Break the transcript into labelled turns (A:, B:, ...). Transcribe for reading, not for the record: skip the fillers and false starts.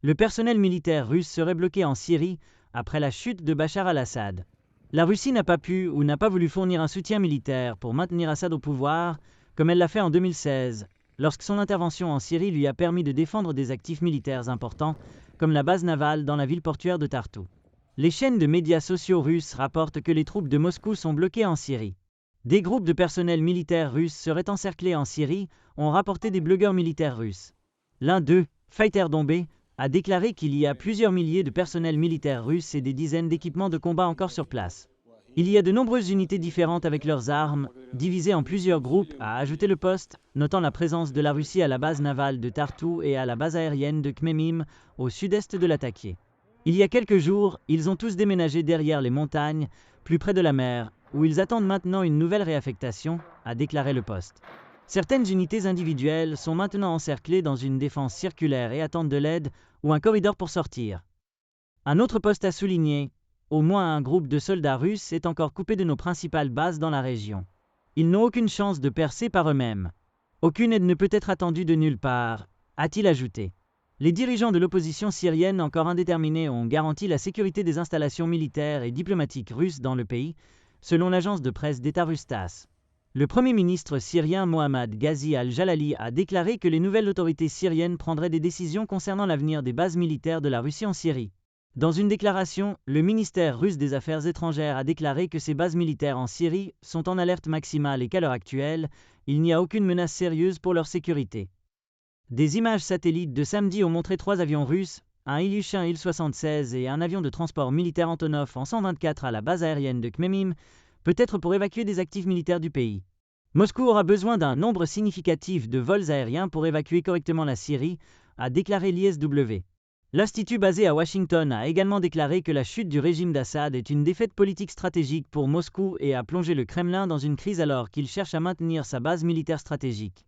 A: Le personnel militaire russe serait bloqué en Syrie après la chute de Bachar al-Assad. La Russie n'a pas pu ou n'a pas voulu fournir un soutien militaire pour maintenir Assad au pouvoir, comme elle l'a fait en 2016, lorsque son intervention en Syrie lui a permis de défendre des actifs militaires importants, comme la base navale dans la ville portuaire de Tartou. Les chaînes de médias sociaux russes rapportent que les troupes de Moscou sont bloquées en Syrie. Des groupes de personnel militaire russe seraient encerclés en Syrie, ont rapporté des blogueurs militaires russes. L'un d'eux, Fighter Dombé, a déclaré qu'il y a plusieurs milliers de personnels militaires russes et des dizaines d'équipements de combat encore sur place. Il y a de nombreuses unités différentes avec leurs armes, divisées en plusieurs groupes, a ajouté le poste, notant la présence de la Russie à la base navale de Tartou et à la base aérienne de Khmemim, au sud-est de l'Latakié. Il y a quelques jours, ils ont tous déménagé derrière les montagnes, plus près de la mer, où ils attendent maintenant une nouvelle réaffectation, a déclaré le poste. Certaines unités individuelles sont maintenant encerclées dans une défense circulaire et attendent de l'aide ou un corridor pour sortir. Un autre poste a souligné, au moins un groupe de soldats russes est encore coupé de nos principales bases dans la région. Ils n'ont aucune chance de percer par eux-mêmes. Aucune aide ne peut être attendue de nulle part, a-t-il ajouté. Les dirigeants de l'opposition syrienne encore indéterminés ont garanti la sécurité des installations militaires et diplomatiques russes dans le pays, selon l'agence de presse d'État russe TASS. Le Premier ministre syrien Mohammad Ghazi al-Jalali a déclaré que les nouvelles autorités syriennes prendraient des décisions concernant l'avenir des bases militaires de la Russie en Syrie. Dans une déclaration, le ministère russe des Affaires étrangères a déclaré que ces bases militaires en Syrie sont en alerte maximale et qu'à l'heure actuelle, il n'y a aucune menace sérieuse pour leur sécurité. Des images satellites de samedi ont montré 3 avions russes, un Ilyushin Il-76 et un avion de transport militaire Antonov en 124 à la base aérienne de Khmemim, peut-être pour évacuer des actifs militaires du pays. Moscou aura besoin d'un nombre significatif de vols aériens pour évacuer correctement la Syrie, a déclaré l'ISW. L'Institut basé à Washington a également déclaré que la chute du régime d'Assad est une défaite politique stratégique pour Moscou et a plongé le Kremlin dans une crise alors qu'il cherche à maintenir sa base militaire stratégique.